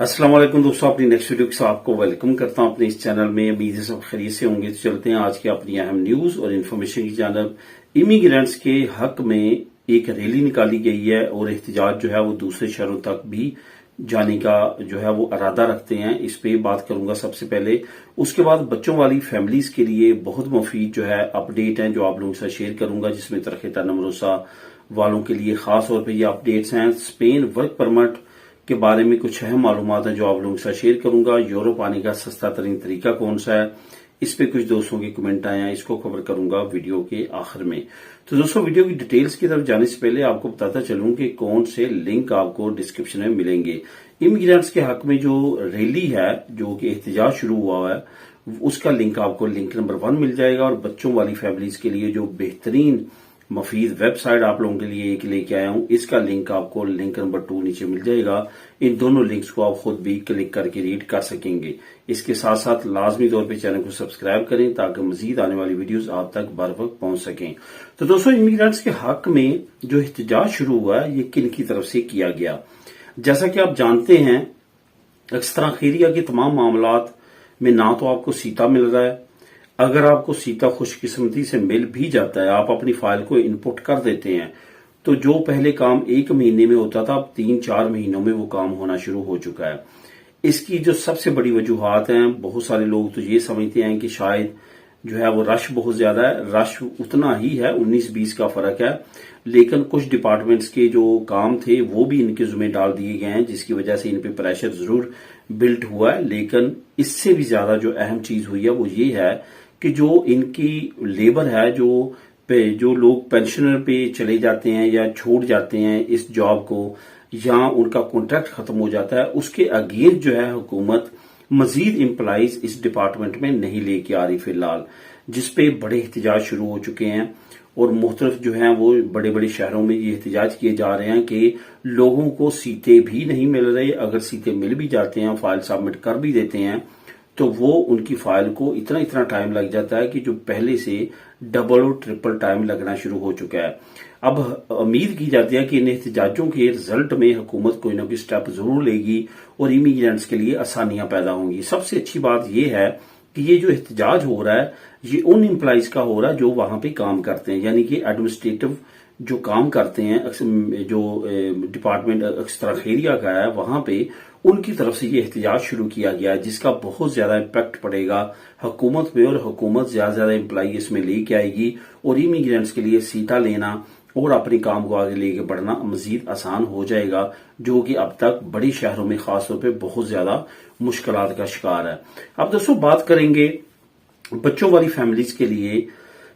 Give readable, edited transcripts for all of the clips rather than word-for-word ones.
अस्सलाम वालेकुम दोस्तों, अपनी नेक्स्ट वीडियो के साथ आपको वेलकम करता हूं अपने इस चैनल में। उम्मीद है सब खैरियत से होंगे। तो चलते हैं आज की अपनी अहम न्यूज और इन्फॉर्मेशन की जानब। इमिग्रेंट्स के हक में एक रैली निकाली गई है और एहतजाज जो है वो दूसरे शहरों तक भी जाने का जो है वो इरादा रखते हैं। इस पे बात करूंगा सबसे पहले। उसके बाद बच्चों वाली फैमिलीज के लिए बहुत मुफीद जो है अपडेट है जो आप लोगों के साथ शेयर करूंगा, जिसमें तरक्ता नमरोसा वालों के लिए खास तौर पर ये अपडेट्स हैं। स्पेन वर्क परमिट के बारे में कुछ अहम मालूमात है जो आप लोगों के साथ शेयर करूंगा। यूरोप आने का सस्ता तरीन तरीका कौन सा है, इस पे कुछ दोस्तों के कमेंट आए हैं, इसको कवर करूंगा वीडियो के आखिर में। तो दोस्तों, वीडियो की डिटेल्स की तरफ जाने से पहले आपको बताता चलूं कि कौन से लिंक आपको डिस्क्रिप्शन में मिलेंगे। इमिग्रेंट्स के हक में जो रैली है, जो कि एहतजाज शुरू हुआ है, उसका लिंक आपको लिंक नंबर 1 मिल जाएगा। और बच्चों वाली फैमिलीज के लिए जो बेहतरीन मफीद वेबसाइट आप लोगों के लिए एक लेके आया हूं, इसका लिंक आपको लिंक नंबर 2 नीचे मिल जाएगा। इन दोनों लिंक्स को आप खुद भी क्लिक करके रीड कर सकेंगे। इसके साथ साथ लाजमी तौर पे चैनल को सब्सक्राइब करें ताकि मजीद आने वाली वीडियोस आप तक बर वक्त पहुंच सकें। तो दोस्तों, इमिग्रेंट्स के हक में जो एहतजाज शुरू हुआ है, ये किन की तरफ से किया गया। जैसा कि आप जानते हैं, अक्सर खैरिया के तमाम मामलात में ना तो आपको सीता मिल रहा है। अगर आपको सीता खुशकिस्मती से मिल भी जाता है, आप अपनी फाइल को इनपुट कर देते हैं, तो जो पहले काम 1 महीने में होता था, अब 3-4 महीनों में वो काम होना शुरू हो चुका है। इसकी जो सबसे बड़ी वजूहात हैं, बहुत सारे लोग तो ये समझते हैं कि शायद जो है वो रश बहुत ज्यादा है। रश उतना ही है, 19-20 का फर्क है, लेकिन कुछ डिपार्टमेंट्स के जो काम थे वो भी इनके जुम्मे डाल दिए गए हैं, जिसकी वजह से इन पे प्रेशर जरूर बिल्ट हुआ है। लेकिन इससे भी ज्यादा जो अहम चीज हुई है वो ये है कि जो इनकी लेबर है, जो लोग पेंशनर पे चले जाते हैं या छोड़ जाते हैं इस जॉब को, या उनका कॉन्ट्रैक्ट खत्म हो जाता है, उसके अगेंस्ट जो है हुकूमत मजीद एम्प्लॉइज इस डिपार्टमेंट में नहीं लेके आ रही फिलहाल, जिसपे बड़े एहतजाज शुरू हो चुके हैं। और मुख्तलिफ जो है वो बड़े बड़े शहरों में ये एहतजाज किए जा रहे हैं कि लोगों को सीटें भी नहीं मिल रही। अगर सीटें मिल भी जाते हैं, फाइल सबमिट कर भी देते हैं, तो वो उनकी फाइल को इतना टाइम लग जाता है कि जो पहले से डबल और ट्रिपल टाइम लगना शुरू हो चुका है। अब उम्मीद की जाती है कि इन एहतजाजों के रिजल्ट में हुकूमत कोई ना कोई स्टेप जरूर लेगी और इमिग्रेंट्स के लिए आसानियां पैदा होंगी। सबसे अच्छी बात यह है कि ये जो एहतजाज हो रहा है, ये उन एम्प्लॉइज का हो रहा है जो वहां पे काम करते हैं, यानी कि एडमिनिस्ट्रेटिव जो काम करते हैं, जो डिपार्टमेंट अक्सर खैरिया का है, वहां पे उनकी तरफ से ये एहतजाज शुरू किया गया है, जिसका बहुत ज्यादा इम्पैक्ट पड़ेगा हुकूमत में। और हुकूमत ज्यादा ज्यादा एम्प्लॉई इसमें लेके आएगी और इमिग्रेंट्स के लिए सीटा लेना और अपने काम को आगे लेके बढ़ना मजीद आसान हो जाएगा, जो कि अब तक बड़े शहरों में खासतौर पर बहुत ज्यादा मुश्किलात का शिकार है। अब दोस्तों, बात करेंगे बच्चों वाली फैमिलीज के लिए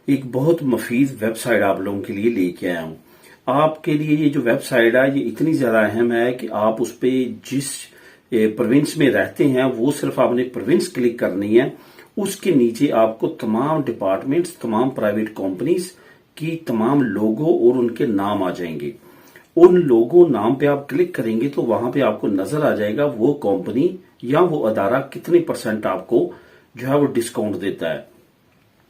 एक बहुत मुफीद वेबसाइट आप लोगों के लिए लेके आया हूं। आपके लिए ये जो वेबसाइट है, ये इतनी ज्यादा अहम है कि आप उस पे जिस प्रोविंस में रहते हैं, वो सिर्फ आपने प्रोविंस क्लिक करनी है। उसके नीचे आपको तमाम डिपार्टमेंट्स, तमाम प्राइवेट कंपनीज की तमाम लोगो और उनके नाम आ जाएंगे। उन लोगो नाम पे आप क्लिक करेंगे तो वहां पे आपको नजर आ जाएगा वो कंपनी या वो अदारा कितने % आपको जो है वो डिस्काउंट देता है।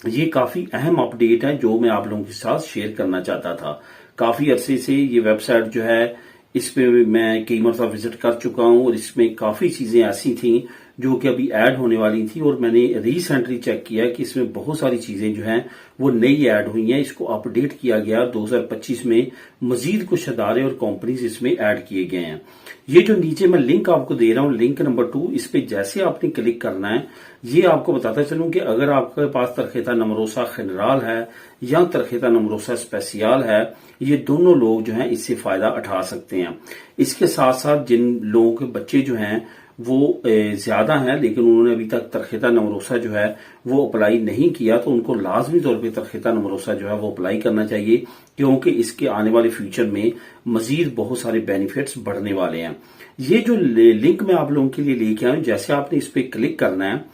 ये काफी अहम अपडेट है जो मैं आप लोगों के साथ शेयर करना चाहता था। काफी अरसे से ये वेबसाइट जो है, इस पे मैं कई मरतबा विजिट कर चुका हूं और इसमें काफी चीजें ऐसी थी जो कि अभी ऐड होने वाली थी, और मैंने रिसेंटली चेक किया कि इसमें बहुत सारी चीजें जो हैं वो नई ऐड हुई हैं। इसको अपडेट किया गया 2025 में, मजीद कुछ अदारे और कंपनीज इसमें ऐड किए गए हैं। ये जो नीचे मैं लिंक आपको दे रहा हूं, लिंक नंबर 2, इस पे जैसे आपने क्लिक करना है, ये आपको बताता चलूं कि अगर आपके पास तरक्ता नमरोसा जनरल है या तरक्ता नमरोसा स्पेसियल है, ये दोनों लोग जो हैं इससे फायदा उठा सकते हैं। इसके साथ साथ जिन लोगों के बच्चे जो हैं वो ज्यादा हैं, लेकिन उन्होंने अभी तक तरक्ता नमरोसा जो है वो अप्लाई नहीं किया, तो उनको लाजमी तौर पे तरक्ता नमरोसा जो है वो अप्लाई करना चाहिए, क्योंकि इसके आने वाले फ्यूचर में मजीद बहुत सारे बेनिफिट्स बढ़ने वाले हैं। ये जो लिंक मैं आप लोगों के लिए लेके आया हूं, जैसे आपने इस पे क्लिक करना है,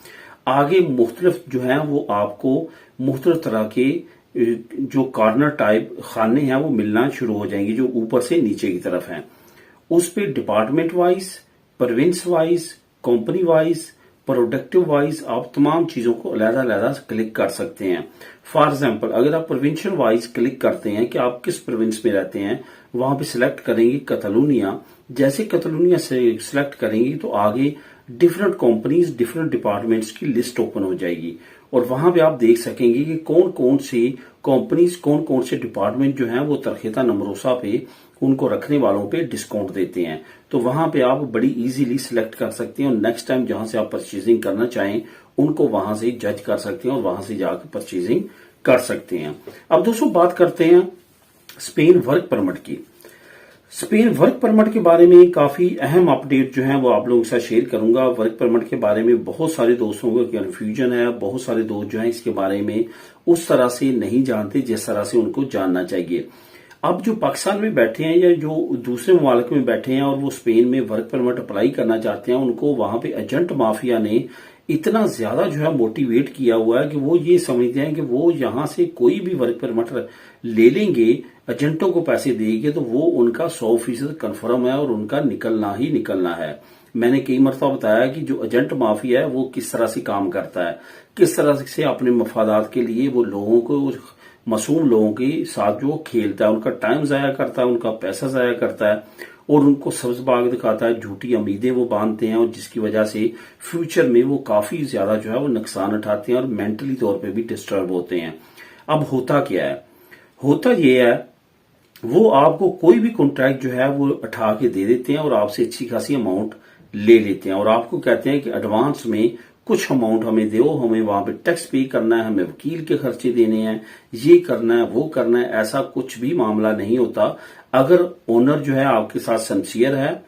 आगे मुख्तलिफ जो है वो आपको मुख्तलिफ तरह के जो कॉर्नर टाइप खाने हैं वो मिलना शुरू हो जाएंगे, जो ऊपर से नीचे की तरफ हैं। उस पे department wise, province wise, company wise, productive wise आप तमाम चीजों को अलग-अलग क्लिक कर सकते हैं। फॉर एग्जांपल, अगर आप प्रोविंशियल वाइज क्लिक करते हैं कि आप किस प्रोविंस में रहते हैं, वहां पे सिलेक्ट करेंगे कतालूनिया, जैसे कतलुनिया से सिलेक्ट करेंगी तो आगे डिफरेंट कंपनीज, डिफरेंट डिपार्टमेंट्स की लिस्ट ओपन हो जाएगी और वहां पे आप देख सकेंगे कि कौन कौन सी कंपनीज, कौन कौन से डिपार्टमेंट जो हैं वो तरखेता नमरोसा पे उनको रखने वालों पे डिस्काउंट देते हैं। तो वहां पे आप बड़ी इजीली सिलेक्ट कर सकते हैं और नेक्स्ट टाइम जहां से आप परचेजिंग करना चाहें उनको वहां से जज कर सकते हैं और वहां से जाकर परचेजिंग कर सकते हैं। अब दोस्तों बात करते हैं स्पेन वर्क परमिट की। स्पेन वर्क परमिट के बारे में काफी अहम अपडेट जो है वो आप लोगों के साथ शेयर करूंगा। वर्क परमिट के बारे में बहुत सारे दोस्तों को कंफ्यूजन है, बहुत सारे दोस्त जो हैं इसके बारे में उस तरह से नहीं जानते जिस तरह से उनको जानना चाहिए। अब जो पाकिस्तान में बैठे हैं या जो दूसरे मुमालिक में बैठे हैं और वो स्पेन में वर्क परमिट अप्लाई करना चाहते हैं, उनको वहां पे एजेंट माफिया ने इतना ज्यादा जो है मोटिवेट किया हुआ है कि वो ये समझते हैं कि वो यहां से कोई भी वर्क परमिट ले लेंगे, एजेंटों को पैसे देंगे तो वो उनका 100% कन्फर्म है और उनका निकलना ही निकलना है। मैंने कई मरतबा बताया कि जो एजेंट माफिया है वो किस तरह से काम करता है, किस तरह से अपने मफादात के लिए वो लोगों को, मासूम लोगों के साथ जो खेलता है, उनका टाइम जाया करता है, उनका पैसा जाया करता है और उनको सब्ज बाग दिखाता है, झूठी उम्मीदें वो बांधते हैं और जिसकी वजह से फ्यूचर में वो काफी ज्यादा जो है वो नुकसान उठाते हैं और मेंटली तौर पे भी डिस्टर्ब होते हैं। अब होता क्या है, होता ये है वो आपको कोई भी कॉन्ट्रैक्ट जो है वो उठा के दे देते हैं और आपसे अच्छी खासी अमाउंट ले लेते हैं और आपको कहते हैं कि एडवांस में कुछ अमाउंट हमें दो, हमें वहां पे टैक्स पे करना है, हमें वकील के खर्चे देने हैं, ये करना है, वो करना है। ऐसा कुछ भी मामला नहीं होता। अगर ओनर जो है आपके साथ सिंसियर है,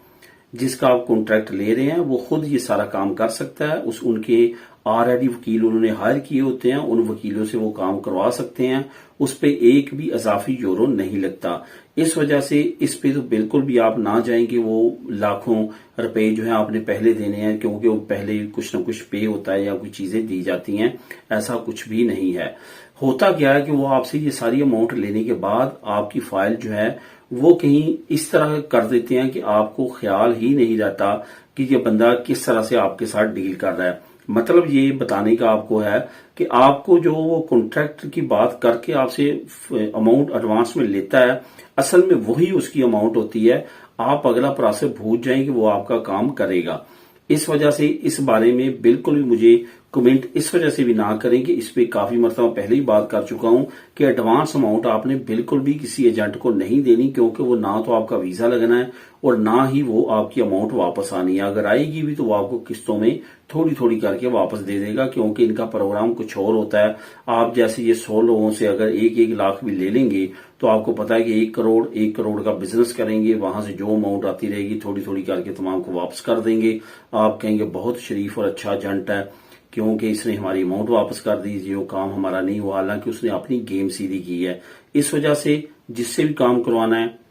जिसका आप कॉन्ट्रैक्ट ले रहे हैं, वो खुद ये सारा काम कर सकता है। उनके ऑलरेडी वकील उन्होंने हायर किए होते हैं, उन वकीलों से वो काम करवा सकते हैं, उस पे एक भी इजाफी यूरो नहीं लगता। इस वजह से इस पे तो बिल्कुल भी आप ना जाएं कि वो लाखों रुपए जो है आपने पहले देने हैं, क्योंकि वो पहले कुछ ना कुछ पे होता है या कुछ चीजें दी जाती हैं। ऐसा कुछ भी नहीं है। होता क्या है कि वो आपसे ये सारी अमाउंट लेने के बाद आपकी फाइल जो है वो कहीं इस तरह कर देते हैं कि आपको ख्याल ही नहीं रहता कि ये बंदा किस तरह से आपके साथ डील कर रहा है। मतलब ये बताने का आपको है कि आपको जो वो कॉन्ट्रैक्ट की बात करके आपसे अमाउंट एडवांस में लेता है, असल में वही उसकी अमाउंट होती है। आप अगला प्रोसेस भूल जाएं कि वो आपका काम करेगा। इस वजह से इस बारे में बिल्कुल भी मुझे कमेंट इस वजह से भी ना करें कि इस पे काफी मरतबा पहले ही बात कर चुका हूं कि एडवांस अमाउंट आपने बिल्कुल भी किसी एजेंट को नहीं देनी, क्योंकि वो ना तो आपका वीजा लगना है और ना ही वो आपकी अमाउंट वापस आनी है। अगर आएगी भी तो वो आपको किस्तों में थोड़ी थोड़ी करके वापस दे देगा, क्योंकि इनका प्रोग्राम कुछ और होता है। आप जैसे ये 100 लोगों से अगर 1-1 लाख भी ले लेंगे तो आपको पता है कि 1 करोड़ का बिजनेस करेंगे, वहां से जो अमाउंट आती रहेगी थोड़ी थोड़ी करके तमाम को वापस कर देंगे। आप कहेंगे बहुत शरीफ और अच्छा एजेंट है, क्योंकि इसने हमारी अमाउंट वापस कर दी, जो काम हमारा नहीं हुआ, हालांकि उसने अपनी गेम सीधी की है। इस वजह से जिससे भी काम करवाना है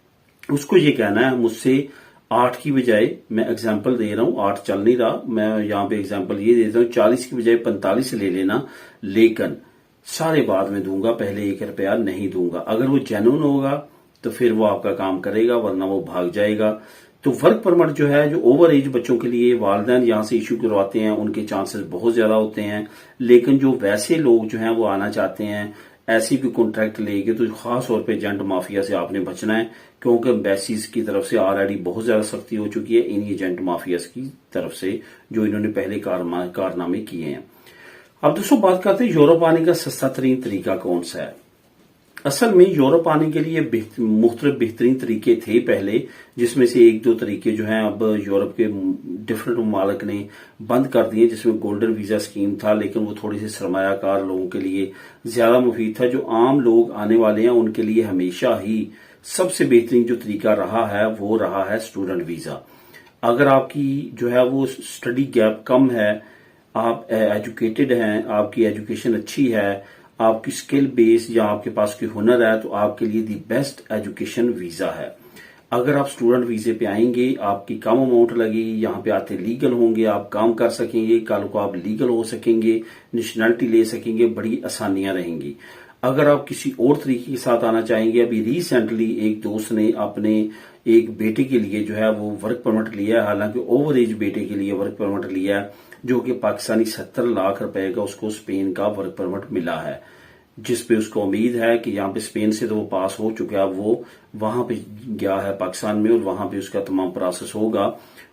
उसको ये कहना है मुझसे 8 की बजाय, मैं एग्जांपल दे रहा हूं, 8 चल नहीं रहा, मैं यहां पे एग्जांपल ये देता हूं, 40 की बजाय 45 ले लेना, लेकिन सारे बाद में दूंगा, पहले 1 रुपया नहीं दूंगा। अगर वो जेन्युइन होगा तो फिर वो आपका काम करेगा, वरना वो भाग जाएगा। तो वर्क परमिट जो है, जो ओवर एज बच्चों के लिए वालिदैन यहां से इशू करवाते हैं, उनके चांसेस बहुत ज्यादा होते हैं। लेकिन जो वैसे लोग जो हैं वो आना चाहते हैं, ऐसी भी कॉन्ट्रैक्ट लेके, तो खास तौर पे एजेंट माफिया से आपने बचना है, क्योंकि एम्बेसीज की तरफ से ऑलरेडी बहुत ज्यादा सख्ती हो चुकी है इन एजेंट माफिया की तरफ से, जो इन्होंने पहले कारनामे किए हैं। अब दोस्तों बात करते हैं यूरोप आने का सस्ता तरीन तरीका कौन सा है। असल में यूरोप आने के लिए मुख्तलिफ बेहतरीन तरीके थे पहले, जिसमें से 1-2 तरीके जो हैं अब यूरोप के डिफरेंट ममालिक ने बंद कर दिए, जिसमें गोल्डन वीजा स्कीम था, लेकिन वो थोड़ी सी सरमायाकार लोगों के लिए ज्यादा मुफीद था। जो आम लोग आने वाले हैं उनके लिए हमेशा ही सबसे बेहतरीन जो तरीका रहा है वो रहा है स्टूडेंट वीजा। अगर आपकी जो है वो स्टडी गैप कम है, आप एजुकेटेड हैं, आपकी एजुकेशन अच्छी है, आपकी स्किल बेस या आपके पास कोई हुनर है, तो आपके लिए दी बेस्ट एजुकेशन वीजा है। अगर आप स्टूडेंट वीजे पे आएंगे, आपकी कम अमाउंट लगेगी, यहाँ पे आते लीगल होंगे, आप काम कर सकेंगे, कल को आप लीगल हो सकेंगे, नेशनलिटी ले सकेंगे, बड़ी आसानियां रहेंगी। अगर आप किसी और तरीके के साथ आना चाहेंगे, अभी रिसेंटली एक दोस्त ने अपने एक बेटे के लिए जो है वो वर्क परमिट लिया है, हालांकि ओवर एज बेटे के लिए वर्क परमिट लिया है, जो कि पाकिस्तानी 70 लाख रुपए का उसको स्पेन का वर्क परमिट मिला है। जिस पे उसको उम्मीद है कि यहाँ पे स्पेन से तो वो पास हो चुका है, अब वो वहां पे गया है पाकिस्तान में और वहां पे उसका तमाम प्रोसेस होगा।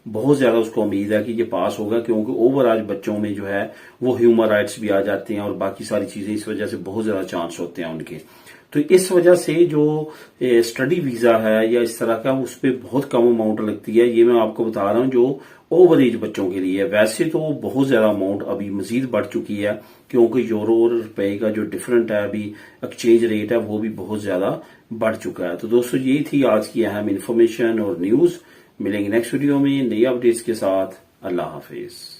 बहुत ज्यादा उसको उम्मीद है कि ये पास होगा, क्योंकि ओवर आज बच्चों में जो है वो ह्यूमन राइट्स भी आ जाते हैं और बाकी सारी चीजें, इस वजह से बहुत ज्यादा चांस होते हैं उनके। तो इस वजह से जो स्टडी वीजा है या इस तरह का, उस पर बहुत कम अमाउंट लगती है। ये मैं आपको बता रहा हूँ जो ओवर एज बच्चों के लिए। वैसे तो बहुत ज्यादा अमाउंट अभी मजीद बढ़ चुकी है, क्योंकि यूरो और रुपए का जो डिफरेंट है अभी एक्सचेंज रेट है वो भी बहुत ज्यादा बढ़ चुका है। तो दोस्तों यही थी आज की अहम इन्फॉर्मेशन और न्यूज। मिलेंगे नेक्स्ट वीडियो में नई अपडेट्स के साथ। अल्लाह हाफिज।